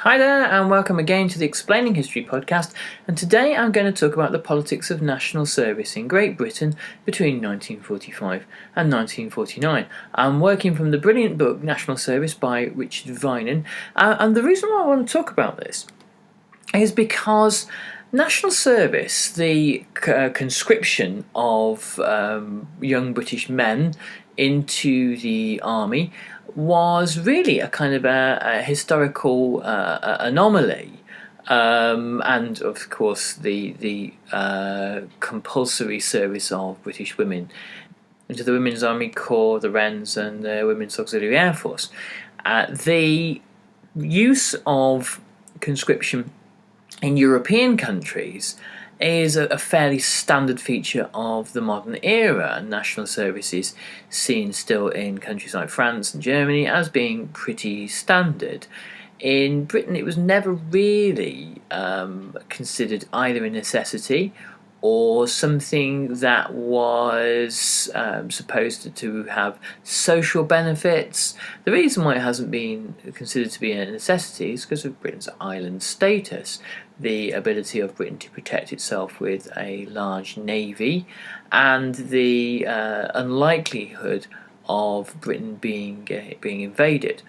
Hi there, and welcome again to the Explaining History podcast, and today I'm going to talk about the politics of national service in Great Britain between 1945 and 1949. I'm working from the brilliant book National Service by Richard Vinan, and the reason why I want to talk about this is because national service, the conscription of young British men into the army, was really a kind of a historical anomaly. And of course the compulsory service of British women into the Women's Army Corps, the Wrens, and the Women's Auxiliary Air Force. The use of conscription in European countries is a fairly standard feature of the modern era, and national service is seen still in countries like France and Germany as being pretty standard. In Britain, it was never really considered either a necessity or something that was supposed to have social benefits. The reason why it hasn't been considered to be a necessity is because of Britain's island status, the ability of Britain to protect itself with a large navy, and the unlikelihood of Britain being invaded.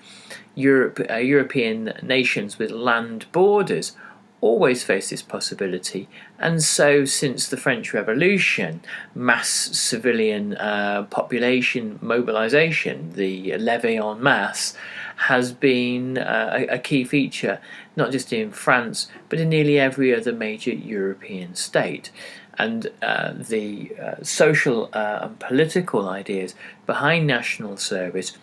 European nations with land borders always face this possibility, and so since the French Revolution, mass civilian population mobilisation, the levée en masse, has been a key feature, not just in France, but in nearly every other major European state. And the social and political ideas behind national service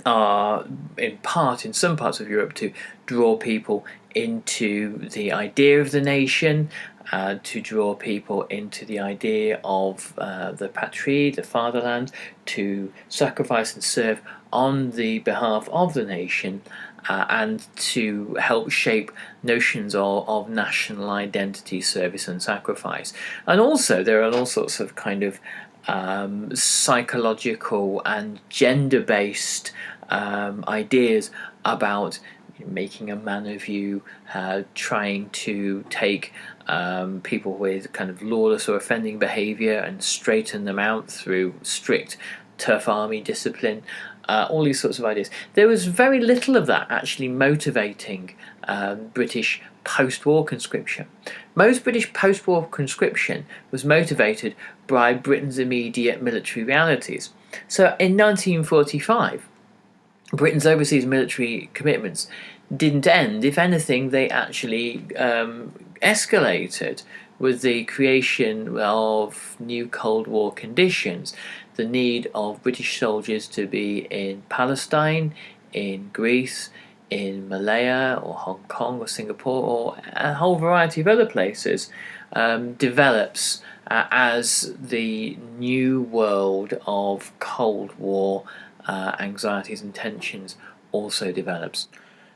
are in part, in some parts of Europe, to draw people into the idea of the nation, to draw people into the idea of the patrie, the fatherland, to sacrifice and serve on the behalf of the nation, and to help shape notions of national identity, service and sacrifice. And also there are all sorts of kind of psychological and gender-based ideas about making a man of you, trying to take people with kind of lawless or offending behaviour and straighten them out through strict, tough army discipline, all these sorts of ideas. There was very little of that actually motivating British post-war conscription. Most British post-war conscription was motivated by Britain's immediate military realities. So in 1945, Britain's overseas military commitments didn't end. If anything, they actually escalated with the creation of new Cold War conditions, the need of British soldiers to be in Palestine, in Greece, in Malaya or Hong Kong or Singapore or a whole variety of other places develops as the new world of Cold War anxieties and tensions also develops.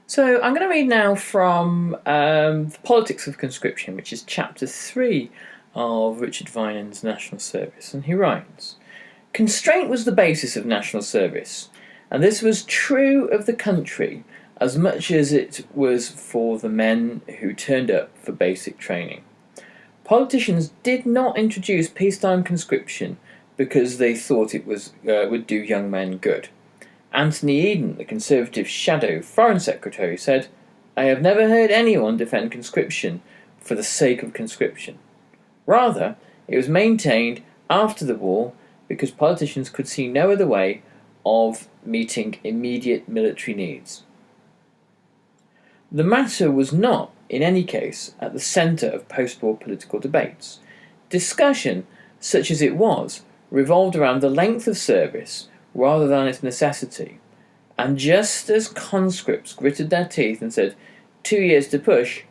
So I'm going to read now from The Politics of Conscription, which is chapter 3 of Richard Vinan's National Service, and he writes, "Constraint was the basis of national service, and this was true of the country as much as it was for the men who turned up for basic training. Politicians did not introduce peacetime conscription because they thought it would do young men good. Anthony Eden, the Conservative shadow Foreign Secretary, said, 'I have never heard anyone defend conscription for the sake of conscription. Rather, it was maintained after the war because politicians could see no other way of meeting immediate military needs.' The matter was not, in any case, at the centre of post-war political debates. Discussion, such as it was, revolved around the length of service rather than its necessity, and just as conscripts gritted their teeth and said, 2 years to push,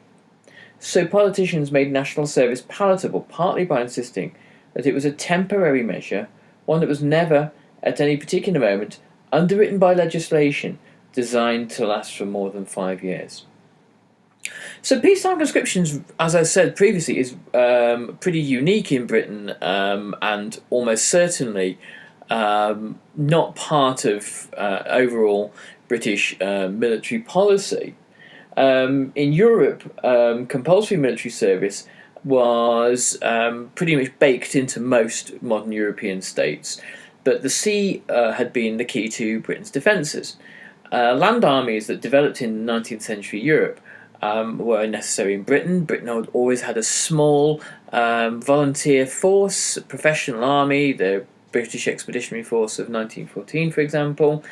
so politicians made national service palatable partly by insisting that it was a temporary measure, one that was never, at any particular moment, underwritten by legislation designed to last for more than 5 years. So peacetime conscription, as I said previously, is pretty unique in Britain and almost certainly not part of overall British military policy. In Europe, compulsory military service was pretty much baked into most modern European states, but the sea had been the key to Britain's defences. Land armies that developed in 19th century Europe were necessary in Britain. Britain had always had a small volunteer force, professional army, the British Expeditionary Force of 1914, for example.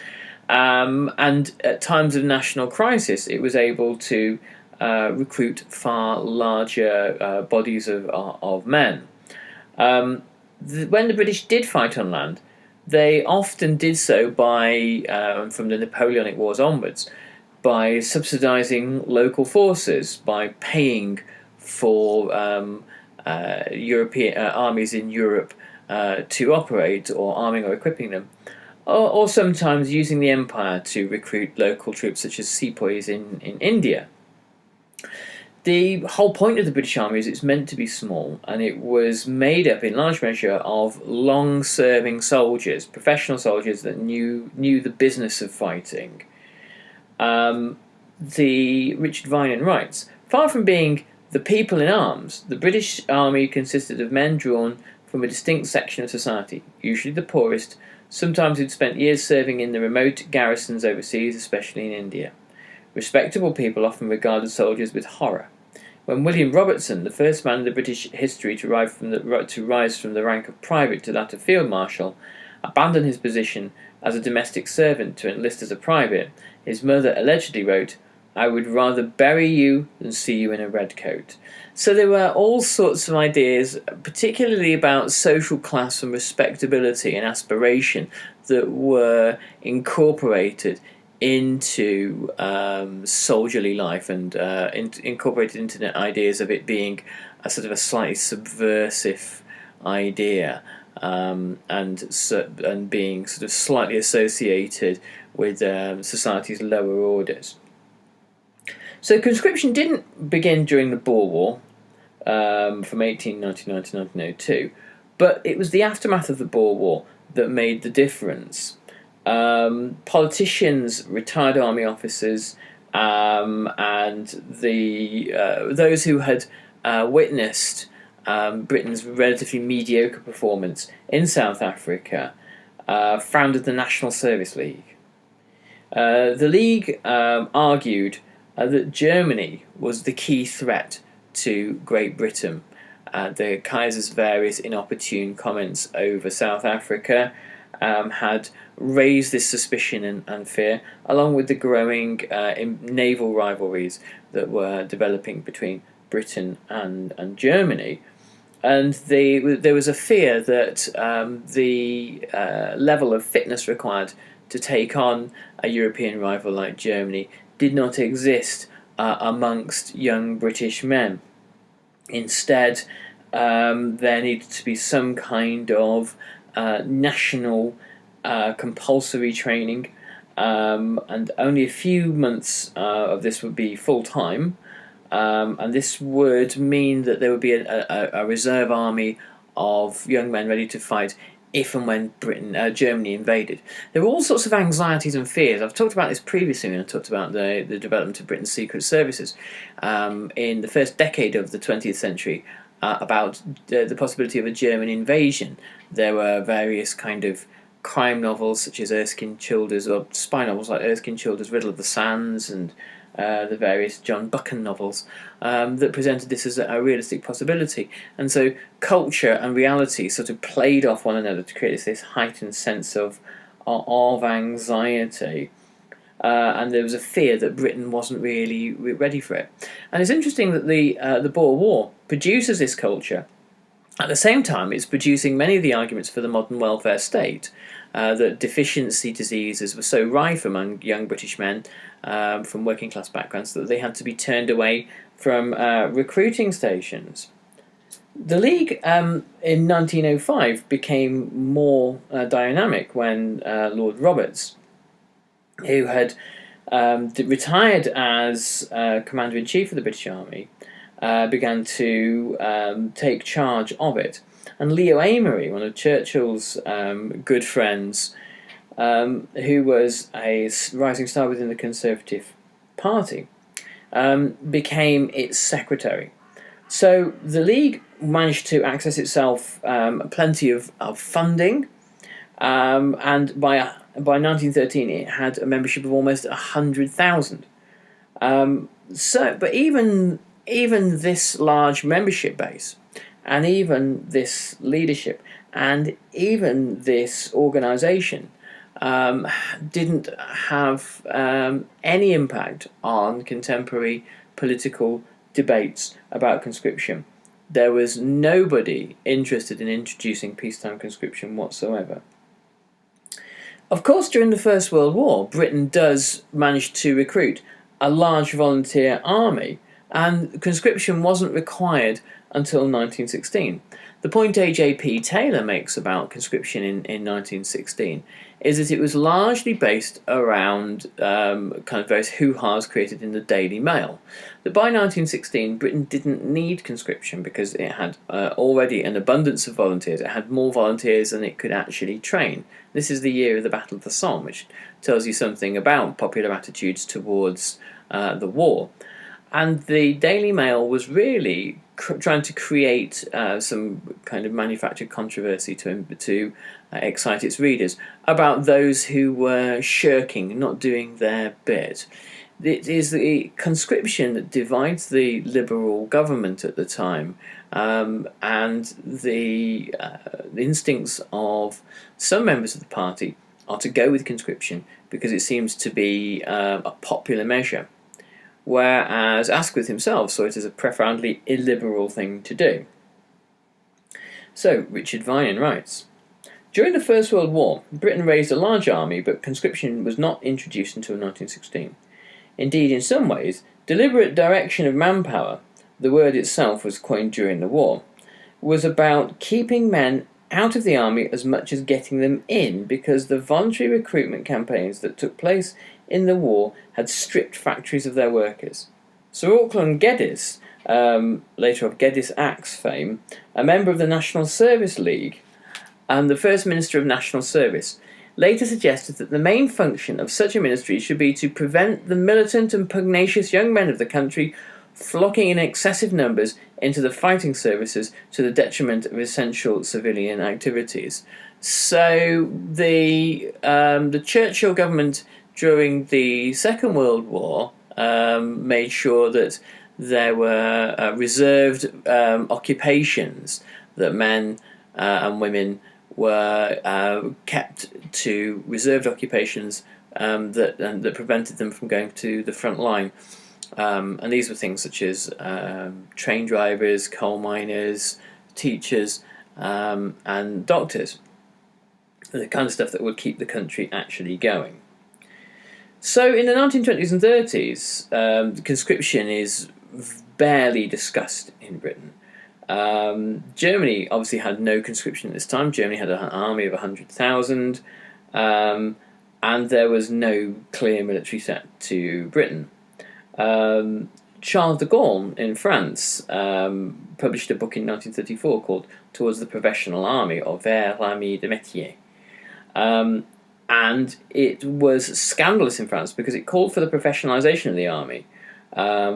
And at times of national crisis, it was able to recruit far larger bodies of men. When the British did fight on land, they often did so by, from the Napoleonic Wars onwards, by subsidising local forces, by paying for European armies in Europe to operate, or arming or equipping them, or sometimes using the empire to recruit local troops such as sepoys in India. The whole point of the British Army is it's meant to be small, and it was made up in large measure of long-serving soldiers, professional soldiers that knew the business of fighting. The Richard Vinan writes, far from being the people in arms, the British Army consisted of men drawn from a distinct section of society, usually the poorest, sometimes who'd spent years serving in the remote garrisons overseas, especially in India. Respectable people often regarded soldiers with horror. When William Robertson, the first man in the British history to rise from the rank of private to that of field marshal, abandoned his position as a domestic servant to enlist as a private, his mother allegedly wrote, "I would rather bury you than see you in a red coat." So there were all sorts of ideas, particularly about social class and respectability and aspiration, that were incorporated into soldierly life, and incorporated into the ideas of it being a sort of a slightly subversive idea, and being sort of slightly associated with society's lower orders. So conscription didn't begin during the Boer War, from 1899 to 1902, but it was the aftermath of the Boer War that made the difference. Politicians, retired army officers, and those who had witnessed Britain's relatively mediocre performance in South Africa founded the National Service League. The League argued that Germany was the key threat to Great Britain. The Kaiser's various inopportune comments over South Africa had raised this suspicion and fear, along with the growing naval rivalries that were developing between Britain and Germany. And there was a fear that the level of fitness required to take on a European rival like Germany did not exist amongst young British men. Instead, there needed to be some kind of national compulsory training, and only a few months of this would be full-time, and this would mean that there would be a reserve army of young men ready to fight if and when Germany invaded. There were all sorts of anxieties and fears. I've talked about this previously when I talked about the development of Britain's secret services in the first decade of the 20th century, about the possibility of a German invasion. There were various kind of crime novels such as Erskine Childers, or spy novels like Erskine Childers' Riddle of the Sands, and the various John Buchan novels that presented this as a realistic possibility. And so culture and reality sort of played off one another to create this heightened sense of anxiety. And there was a fear that Britain wasn't really ready for it. And it's interesting that the Boer War produces this culture. At the same time, it's producing many of the arguments for the modern welfare state, that deficiency diseases were so rife among young British men from working class backgrounds that they had to be turned away from recruiting stations. The League in 1905 became more dynamic when Lord Roberts, who had retired as Commander-in-Chief of the British Army, began to take charge of it. And Leo Amery, one of Churchill's good friends, who was a rising star within the Conservative Party, became its secretary. So the League managed to access itself plenty of funding, and by 1913 it had a membership of almost 100,000. But even this large membership base, and even this leadership, and even this organisation didn't have any impact on contemporary political debates about conscription. There was nobody interested in introducing peacetime conscription whatsoever. Of course, during the First World War, Britain does manage to recruit a large volunteer army, and conscription wasn't required until 1916. The point A.J.P. Taylor makes about conscription in 1916 is that it was largely based around kind of various hoo-has created in the Daily Mail. That by 1916, Britain didn't need conscription because it had already an abundance of volunteers. It had more volunteers than it could actually train. This is the year of the Battle of the Somme, which tells you something about popular attitudes towards the war. And the Daily Mail was really trying to create some kind of manufactured controversy to excite its readers about those who were shirking, not doing their bit. It is the conscription that divides the Liberal government at the time, and the instincts of some members of the party are to go with conscription because it seems to be a popular measure, whereas Asquith himself saw it as a profoundly illiberal thing to do. So, Richard Vian writes, during the First World War, Britain raised a large army, but conscription was not introduced until 1916. Indeed, in some ways, deliberate direction of manpower, the word itself was coined during the war, was about keeping men out of the army as much as getting them in, because the voluntary recruitment campaigns that took place in the war had stripped factories of their workers. Sir Auckland Geddes, later of Geddes Axe fame, a member of the National Service League and the first Minister of National Service, later suggested that the main function of such a ministry should be to prevent the militant and pugnacious young men of the country flocking in excessive numbers into the fighting services to the detriment of essential civilian activities. So the Churchill government during the Second World War made sure that there were reserved occupations, that men and women were kept to reserved occupations that prevented them from going to the front line. And these were things such as train drivers, coal miners, teachers, and doctors. The kind of stuff that would keep the country actually going. So in the 1920s and 30s, conscription is barely discussed in Britain. Germany obviously had no conscription at this time. Germany had an army of 100,000, and there was no clear military threat to Britain. Charles de Gaulle in France published a book in 1934 called Towards the Professional Army, or Vers l'Armée de Métier. And it was scandalous in France because it called for the professionalisation of the army,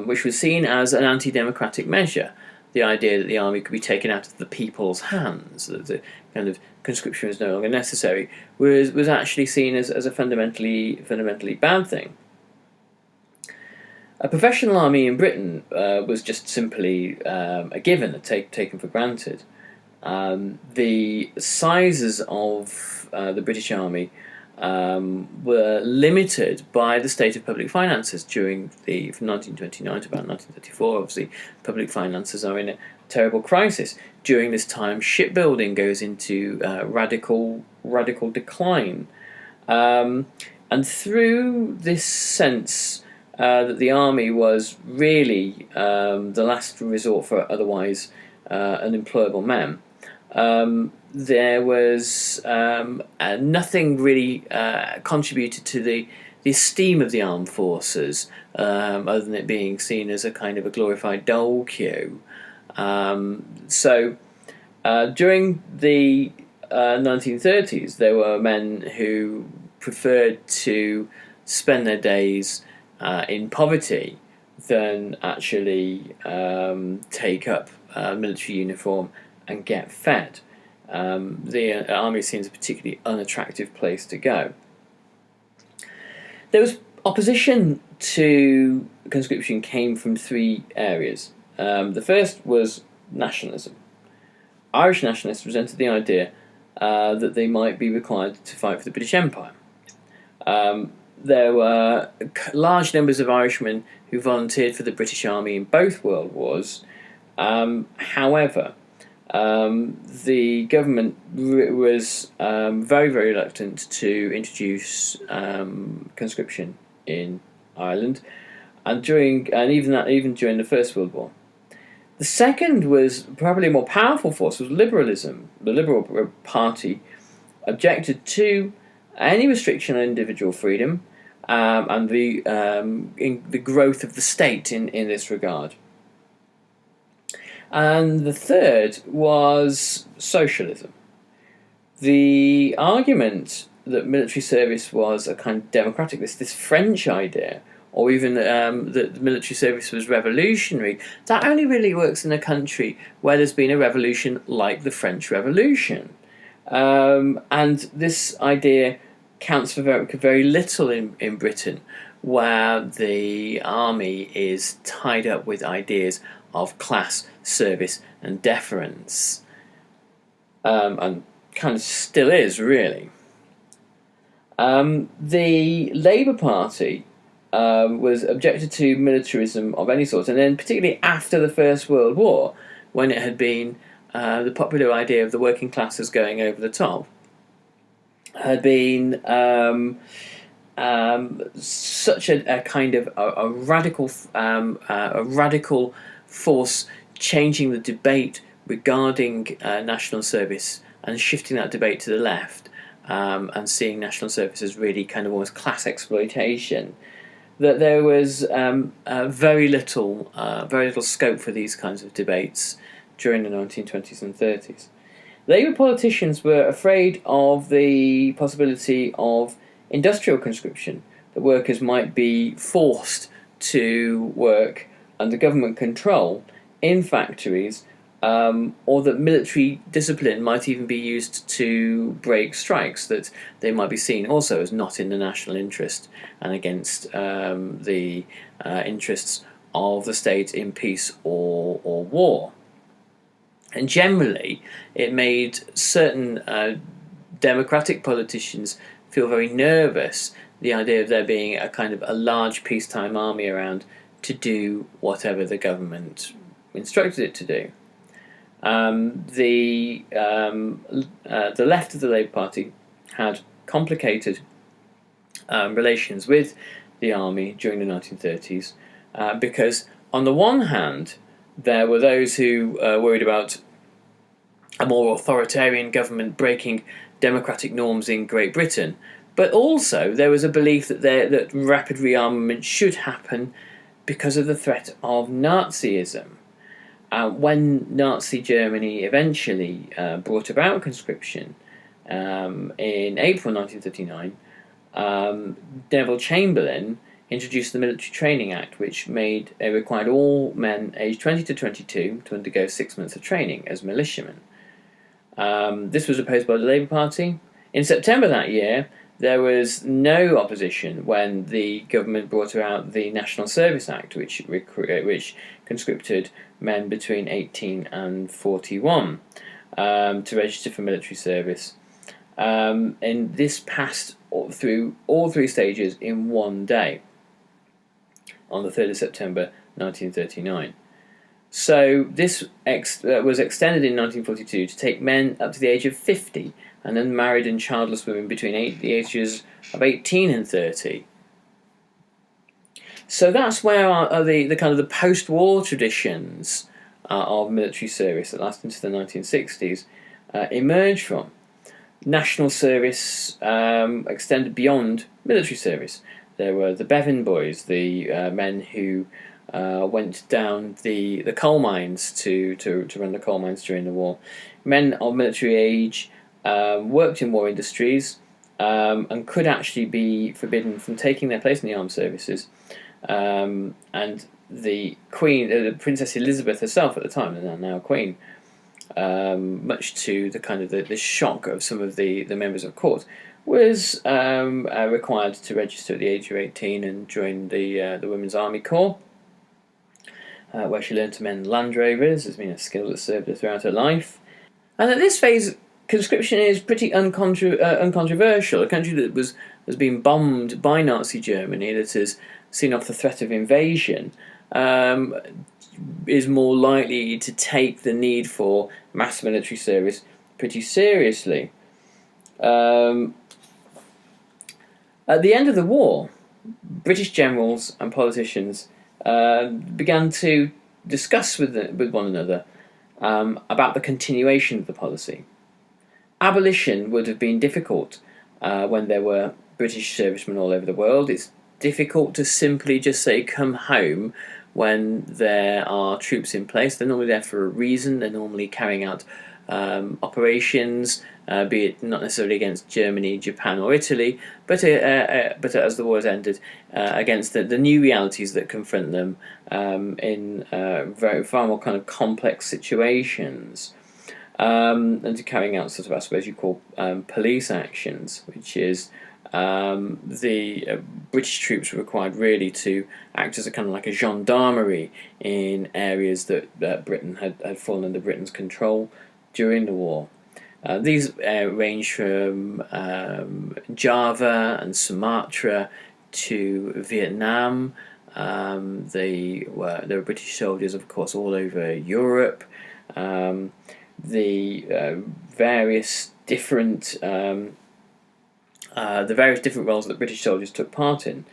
which was seen as an anti-democratic measure. The idea that the army could be taken out of the people's hands, that the kind of conscription was no longer necessary, was actually seen as a fundamentally bad thing. A professional army in Britain was just simply a given, taken for granted. The sizes of the British Army were limited by the state of public finances from 1929 to about 1934. Obviously, public finances are in a terrible crisis. During this time, shipbuilding goes into radical decline. And through this sense that the army was really the last resort for otherwise unemployable men, there was nothing really contributed to the esteem of the armed forces, other than it being seen as a kind of a glorified dole queue. So during the 1930s, there were men who preferred to spend their days in poverty than actually take up military uniform and get fed. The army seems a particularly unattractive place to go. There was opposition to conscription came from three areas. The first was nationalism. Irish nationalists presented the idea that they might be required to fight for the British Empire. There were large numbers of Irishmen who volunteered for the British Army in both World Wars. However, the government was very, very reluctant to introduce conscription in Ireland, and even during the First World War. The second was probably a more powerful force was liberalism. The Liberal Party objected to any restriction on individual freedom and the growth of the state in this regard. And the third was socialism. The argument that military service was a kind of democratic, this French idea, or even that the military service was revolutionary, that only really works in a country where there's been a revolution like the French Revolution. And this idea counts for very, very little in Britain, where the army is tied up with ideas of class, service and deference. And kind of still is, really. The Labour Party was objected to militarism of any sort, and then particularly after the First World War, when it had been the popular idea of the working classes going over the top, had been such a kind of a radical force changing the debate regarding national service and shifting that debate to the left and seeing national service as really kind of almost class exploitation, that there was very little scope for these kinds of debates during the 1920s and 30s. Labour politicians were afraid of the possibility of industrial conscription, that workers might be forced to work under government control in factories, or that military discipline might even be used to break strikes, that they might be seen also as not in the national interest and against the interests of the state in peace or war. And generally, it made certain democratic politicians feel very nervous, the idea of there being a kind of a large peacetime army around to do whatever the government instructed it to do. The left of the Labour Party had complicated relations with the army during the 1930s because, on the one hand, there were those who worried about a more authoritarian government breaking democratic norms in Great Britain, but also there was a belief that rapid rearmament should happen because of the threat of Nazism. When Nazi Germany eventually brought about conscription in April 1939, Neville Chamberlain introduced the Military Training Act, which required all men aged 20 to 22 to undergo 6 months of training as militiamen. This was opposed by the Labour Party. In September that year, there was no opposition when the government brought about the National Service Act, which conscripted men between 18 and 41 to register for military service. And this passed through all three stages in one day, on the 3rd of September 1939. So this was extended in 1942 to take men up to the age of 50 and unmarried and childless women between the ages of 18 and 30. So that's where the kind of the post-war traditions of military service that lasted into the 1960s emerged from. National service extended beyond military service. There were the Bevan boys, the men who went down the coal mines to run the coal mines during the war. Men of military age worked in war industries and could actually be forbidden from taking their place in the armed services. And the Queen, Princess Elizabeth herself at the time, and now Queen, much to the kind of the shock of some of the members of court, was required to register at the age of 18 and join the Women's Army Corps, where she learned to mend Land Rovers, as being a skill that served her throughout her life. And at this phase, conscription is pretty uncontroversial. A country that has been bombed by Nazi Germany, that has seen off the threat of invasion, is more likely to take the need for mass military service pretty seriously. At the end of the war, British generals and politicians began to discuss with one another about the continuation of the policy. Abolition would have been difficult when there were British servicemen all over the world. It's difficult to simply just say come home when there are troops in place. They're normally there for a reason. They're normally carrying out operations, be it not necessarily against Germany, Japan or Italy, but as the war has ended, against the new realities that confront them in far more kind of complex situations. And to carrying out sort of, I suppose you call police actions, which is the British troops were required really to act as a kind of like a gendarmerie in areas that Britain had fallen under Britain's control during the war. These range from Java and Sumatra to Vietnam. There were British soldiers, of course, all over Europe. The various different roles that British soldiers took part in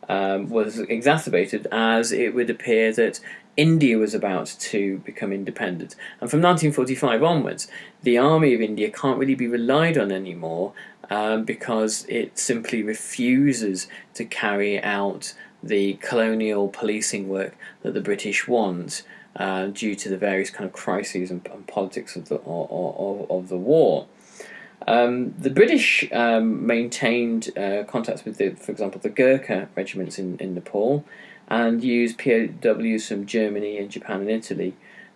was exacerbated as it would appear that India was about to become independent. And from 1945 onwards, the Army of India can't really be relied on anymore because it simply refuses to carry out the colonial policing work that the British want due to the various kind of crises and politics of the war. The British maintained contacts with, for example, the Gurkha regiments in Nepal, and used POWs from Germany and Japan and Italy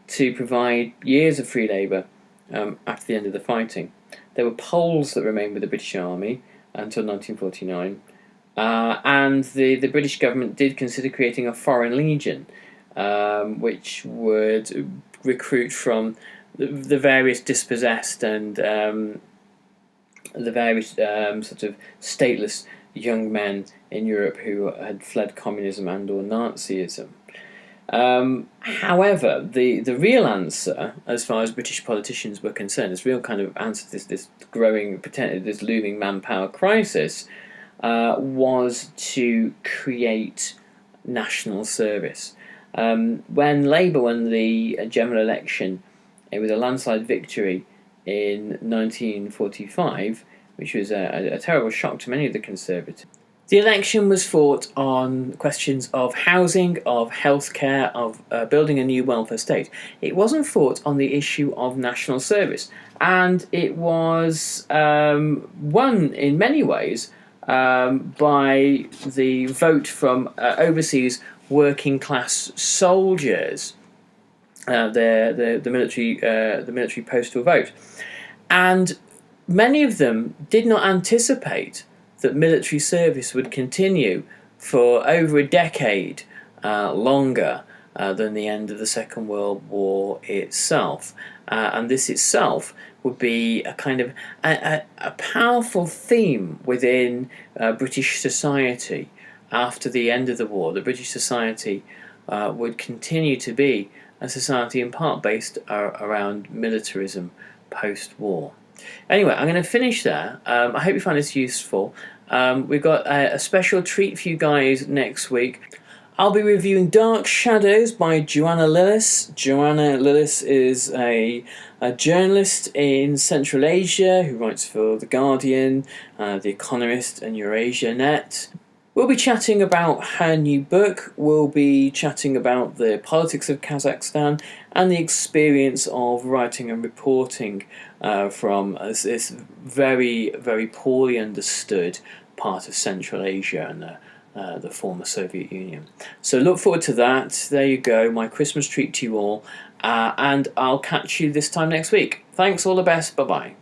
to provide years of free labour after the end of the fighting. There were Poles that remained with the British Army until 1949, and the British government did consider creating a foreign legion, which would recruit from the various dispossessed and the various sort of stateless young men in Europe who had fled communism and or Nazism. However, the real answer, as far as British politicians were concerned, this real kind of answer to this growing, this looming manpower crisis, was to create national service. When Labour won the general election with a landslide victory in 1945, which was a terrible shock to many of the Conservatives, the election was fought on questions of housing, of healthcare, of building a new welfare state. It wasn't fought on the issue of national service, and it was won in many ways by the vote from overseas working class soldiers, the military postal vote, and many of them did not anticipate that military service would continue for over a decade longer than the end of the Second World War itself. And this itself would be a kind of a powerful theme within British society after the end of the war. The British society would continue to be a society in part based around militarism post-war. Anyway, I'm going to finish there. I hope you find this useful. We've got a special treat for you guys next week. I'll be reviewing Dark Shadows by Joanna Lillis. Joanna Lillis is a journalist in Central Asia who writes for The Guardian, The Economist and Eurasia Net. We'll be chatting about her new book. We'll be chatting about the politics of Kazakhstan and the experience of writing and reporting from this very, very poorly understood part of Central Asia and the former Soviet Union. So look forward to that. There you go, my Christmas treat to you all, and I'll catch you this time next week. Thanks, all the best, bye-bye.